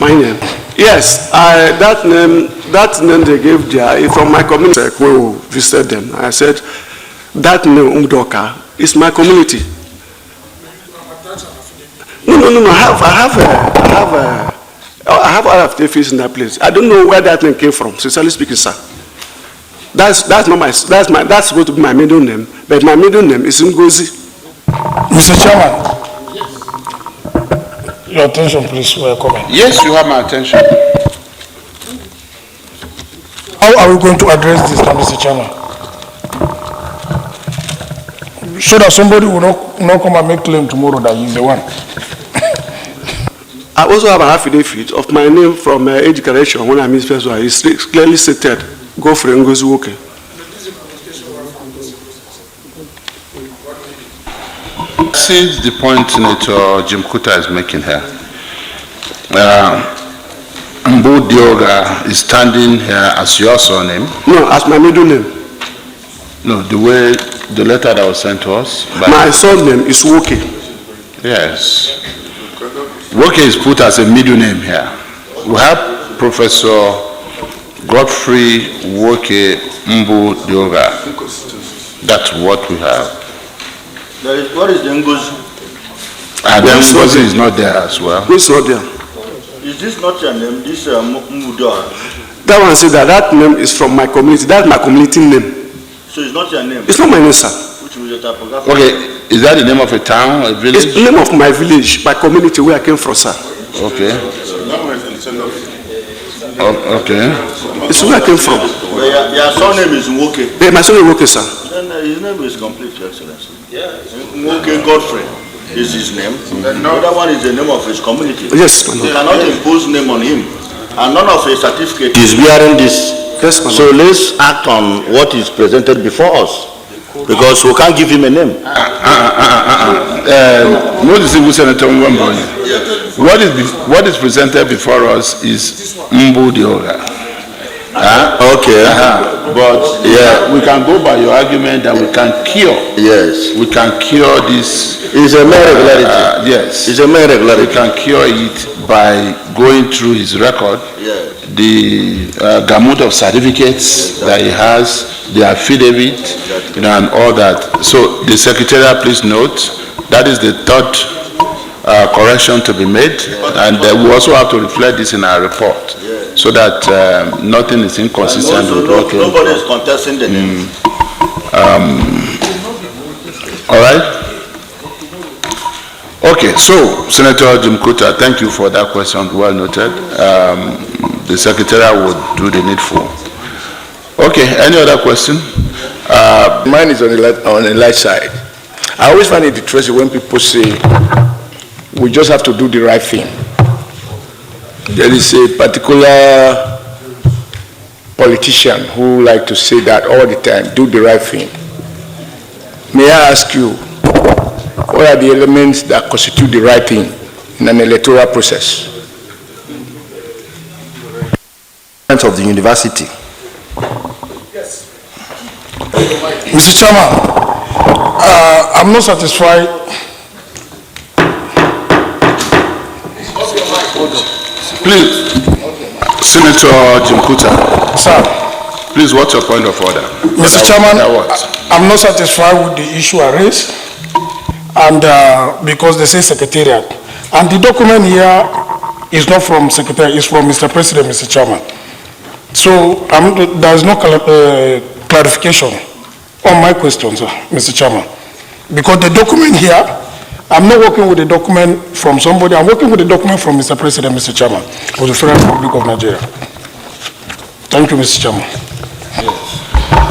My name? Yes, that name they gave there is from my community. We visited them. I said, that name Umdoka is my community. No. I have other affidavits in that place. I don't know where that name came from. Sincerely speaking, sir. That's supposed to be my middle name, but my middle name is Ngozi. Mr. Chairman, your attention, please. Welcome. Yes, you have my attention. How are we going to address this now, Mr. Chairman? So that somebody will not come and make claim tomorrow that he's the one. I also have an affidavit of my name from age declaration when I miss first one. It's clearly stated, go for Ngozi Woke. Since the point Senator Jim Kuta is making here, Mbu Dioga is standing here as your surname. No, as my middle name. No, the way the letter that was sent to us. My surname is Woke. Yes. Woke is put as a middle name here. We have Professor Godfrey Woke Mbu Dioga. That's what we have. What is the Ngozi? And then Ngozi is not there as well. It's not there. Is this not your name? This Mbu Dioga? That one said that name is from my community. That's my community name. So it's not your name? It's not my name, sir. Which was your typography? Okay, is that the name of a town, a village? It's the name of my village, my community where I came from, sir. Okay. Okay. It's where I came from. Your surname is Woke. Yeah, my surname is Woke, sir. Then his name is complete, Your Excellency. Yeah. Woke Godfrey is his name. The other one is the name of his community. Yes, you cannot impose name on him. And none of his certificate is bearing this. Yes, so let's act on what is presented before us. Because we can't give him a name. What is presented before us is Mbu Dioga. Okay. But yeah, we can go by your argument that we can cure. Yes. We can cure this. It's a mere irregularity. Yes. It's a mere irregularity. We can cure it by going through his record. Yes. The gamut of certificates that he has, the affidavit, and all that. So the Secretariat, please note, that is the third correction to be made, and we also have to reflect this in our report, so that nothing is inconsistent with what nobody is contesting the name. All right. Okay, so Senator Jim Kuta, thank you for that question. Well noted. The Secretariat would do the needful. Okay, any other question? Mine is on the light side. I always find it interesting when people say we just have to do the right thing. There is a particular politician who like to say that all the time, do the right thing. May I ask you, what are the elements that constitute the right thing in an electoral process? Of the university. Yes. Mr. Chairman, I'm not satisfied. Please, Senator Jim Kuta. Sir. Please, what's your point of order? Mr. Chairman, I'm not satisfied with the issue I raised, and because they say Secretariat. And the document here is not from Secretariat, it's from Mr. President, Mr. Chairman. So there is no clarification on my question, sir, Mr. Chairman. Because the document here, I'm not working with a document from somebody, I'm working with a document from Mr. President, Mr. Chairman, of the Federal Republic of Nigeria. Thank you, Mr. Chairman.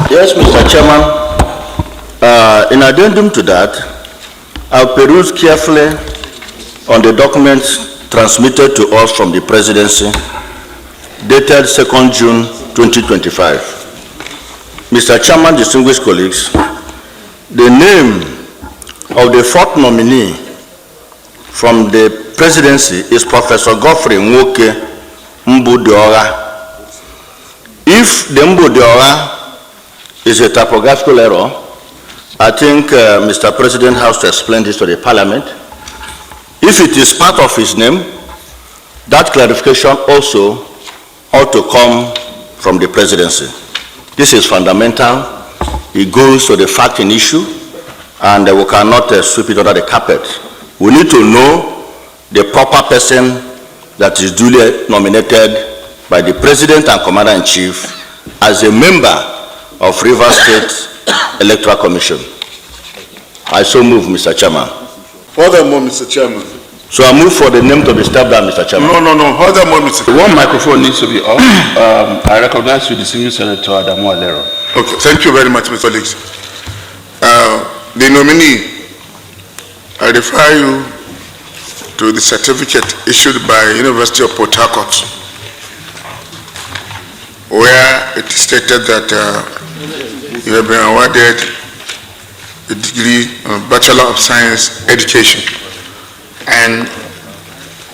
Yes, Mr. Chairman. In addendum to that, I'll peruse carefully on the documents transmitted to us from the Presidency, dated 2nd June 2025. Mr. Chairman, distinguished colleagues, the name of the fourth nominee from the Presidency is Professor Godfrey Woke Mbu Dioga. If the Mbu Dioga is a typographical error, I think Mr. President has to explain this to the Parliament. If it is part of his name, that clarification also ought to come from the presidency. This is fundamental. It goes to the fact in issue, and we cannot sweep it under the carpet. We need to know the proper person that is duly nominated by the President and Commander-in-Chief as a member of Rivers State Electoral Commission. I so move, Mr. Chairman. Furthermore, Mr. Chairman. So I move for the name to be stepped down, Mr. Chairman. No. Furthermore, Mr. Chairman. One microphone needs to be off. I recognize you, distinguished Senator Adamu Alero. Okay, thank you very much, Mr. Colleagues. The nominee, I refer you to the certificate issued by University of Port Harcourt, where it stated that you have been awarded a degree of Bachelor of Science Education, and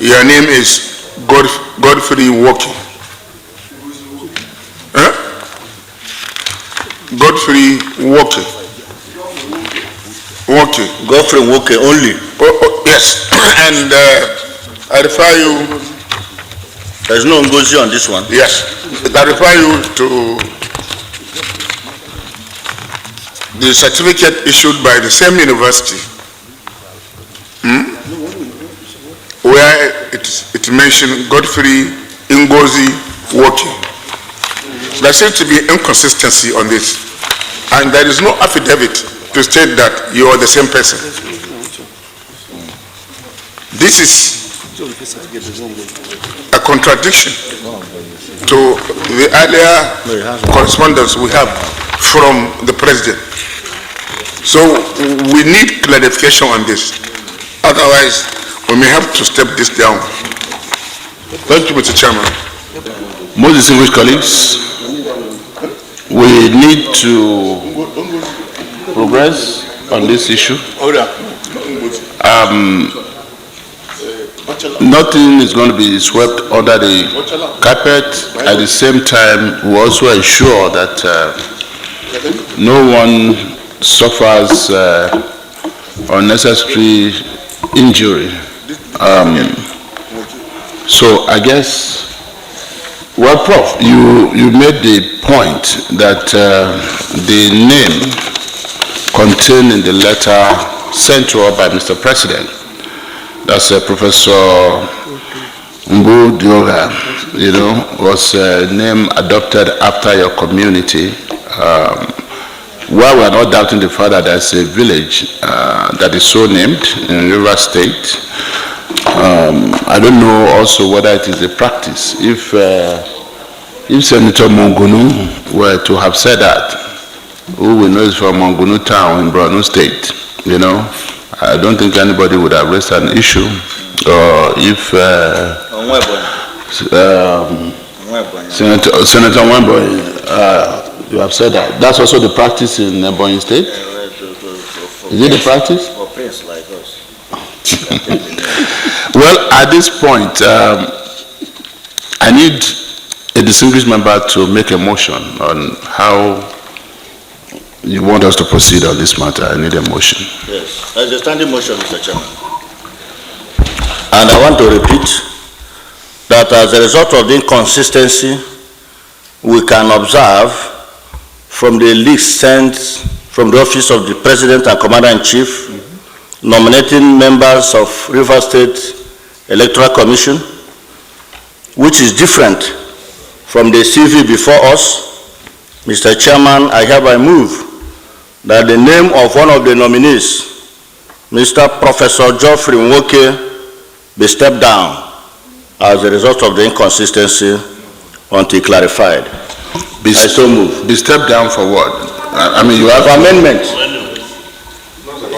your name is Godfrey Walker. Godfrey Walker. Godfrey Walker only. Oh, yes. And I refer you. There's no Ngozi on this one. Yes. I refer you to the certificate issued by the same university, where it mentioned Godfrey Ngozi Walker. There seems to be inconsistency on this, and there is no affidavit to state that you are the same person. This is a contradiction to the earlier correspondence we have from the President. So we need clarification on this. Otherwise, we may have to step this down. Thank you, Mr. Chairman. Most distinguished colleagues, we need to progress on this issue. Nothing is going to be swept under the carpet. At the same time, we also ensure that no one suffers unnecessary injury. So I guess, well, Prof, you made the point that the name contained in the letter sent to us by Mr. President, that's Professor Ngozi, was a name adopted after your community. While we are not doubting the fact that there's a village that is so named in Rivers State, I don't know also whether it is a practice. If Senator Mongunu were to have said that, who we know is from Mongunu town in Borno State, I don't think anybody would have raised an issue. Or if Senator Wemboy, you have said that. That's also the practice in Ebonyi State? Is it the practice? Like us. Well, at this point, I need a distinguished member to make a motion on how you want us to proceed on this matter. I need a motion. Yes, as a standing motion, Mr. Chairman. And I want to repeat that as a result of the inconsistency we can observe from the list sent from the Office of the President and Commander-in-Chief, nominating members of River State Electoral Commission, which is different from the CV before us, Mr. Chairman, I hereby move that the name of one of the nominees, Mr. Professor Geoffrey Nwoke, be stepped down as a result of the inconsistency until clarified. I so move. Be stepped down for what? I mean, you have amendment.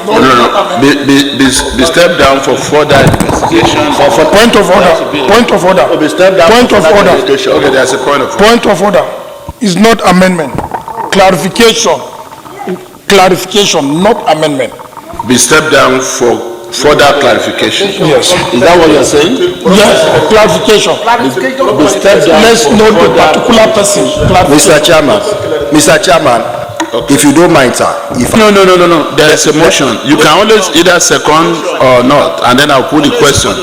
No. Be stepped down for further investigation. For point of order. Point of order. Be stepped down point of order. Okay, there's a point of order. Point of order is not amendment. Clarification. Clarification, not amendment. Be stepped down for further clarification. Yes. Is that what you're saying? Yes, clarification. Be stepped down. Let's know the particular person. Mr. Chairman, okay. If you don't mind, sir. No. There is a motion. You can always either second or not, and then I'll put the question.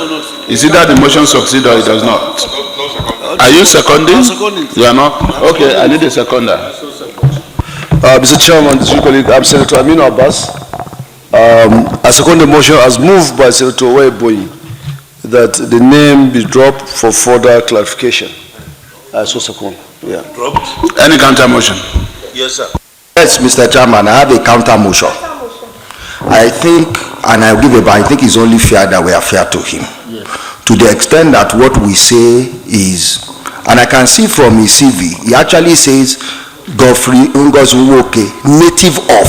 Is it that the motion succeeds or it does not? Are you seconding? You are not? Okay, I need a seconder. Mr. Chairman, I'm Senator Aminu Abbas. I second the motion as moved by Senator Weboyi that the name be dropped for further clarification. I so second. Yeah. Dropped. Any counter motion? Yes, sir. Yes, Mr. Chairman, I have a counter motion. I think, and I'll give it, but I think it's only fair that we are fair to him. Yes. To the extent that what we say is, and I can see from his CV, he actually says Ngozi, native of,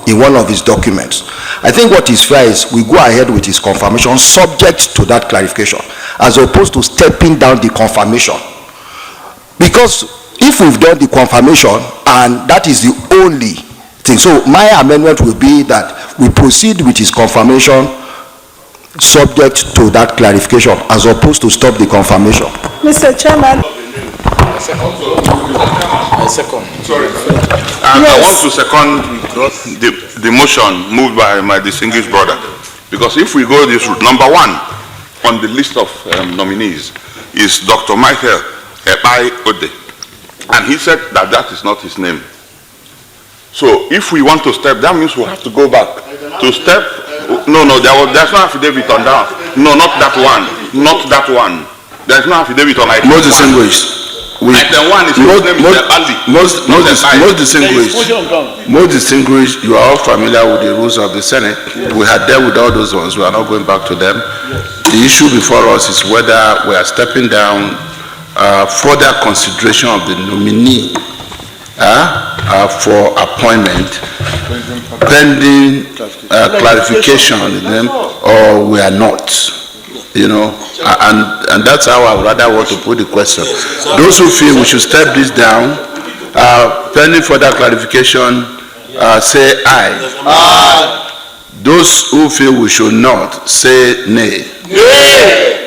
in one of his documents. I think what is fair is we go ahead with his confirmation subject to that clarification, as opposed to stepping down the confirmation. Because if we've done the confirmation and that is the only thing, so my amendment will be that we proceed with his confirmation subject to that clarification, as opposed to stop the confirmation. Mr. Chairman. Sorry. I want to second the motion moved by my distinguished brother. Because if we go this route, number one on the list of nominees is Dr. Michael Epai Ode. And he said that that is not his name. So if we want to step, that means we have to go back. To step, no, there's no affidavit on that. No, not that one. Not that one. There's no affidavit on item Most distinguished. Item one is his name is Ali. Most distinguished, you are all familiar with the rules of the Senate. We had dealt with all those ones. We are not going back to them. The issue before us is whether we are stepping down further consideration of the nominee for appointment pending clarification on them, or we are not. You know, and that's how I would rather want to put the question. Those who feel we should step this down, pending further clarification, say aye. Aye. Those who feel we should not, say nay. Nay.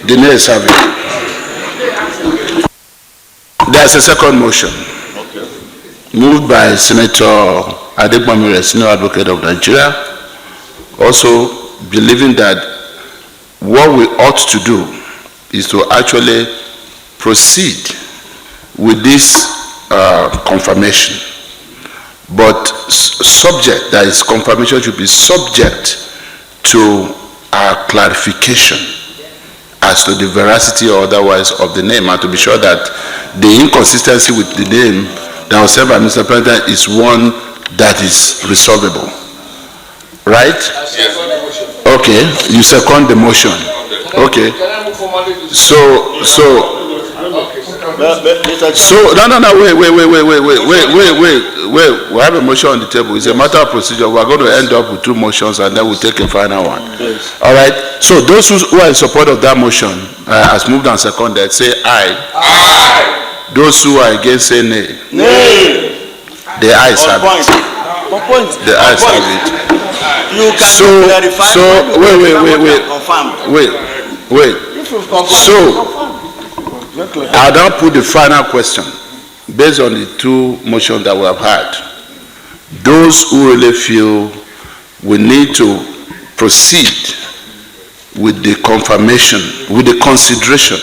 The nays have it. There's a second motion, moved by Senator Adegbamire, Senior Advocate of Nigeria, also believing that what we ought to do is to actually proceed with this confirmation, but subject, that is, confirmation should be subject to our clarification as to the veracity or otherwise of the name, and to be sure that the inconsistency with the name that was said by Mr. President is one that is resolvable. Right? Okay, you second the motion. Okay. So, wait. We have a motion on the table. It's a matter of procedure. We are going to end up with two motions and then we'll take a final one. Yes. All right. So those who are in support of that motion, as moved and seconded, say aye. Aye. Those who are against, say nay. Nay. The ayes have it. The ayes have it. You can clarify. So wait. So I'll now put the final question based on the two motions that we have had. Those who really feel we need to proceed with the confirmation, with the consideration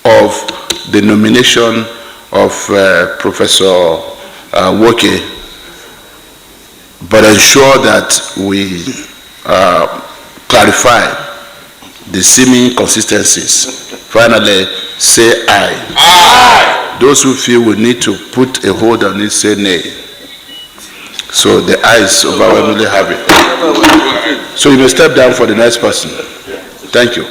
of the nomination of Professor Woke, but ensure that we clarify the seeming consistencies. Finally, say aye. Aye. Those who feel we need to put a hold on it, say nay. So the ayes overwhelmingly have it. So you may step down for the next person. Thank you.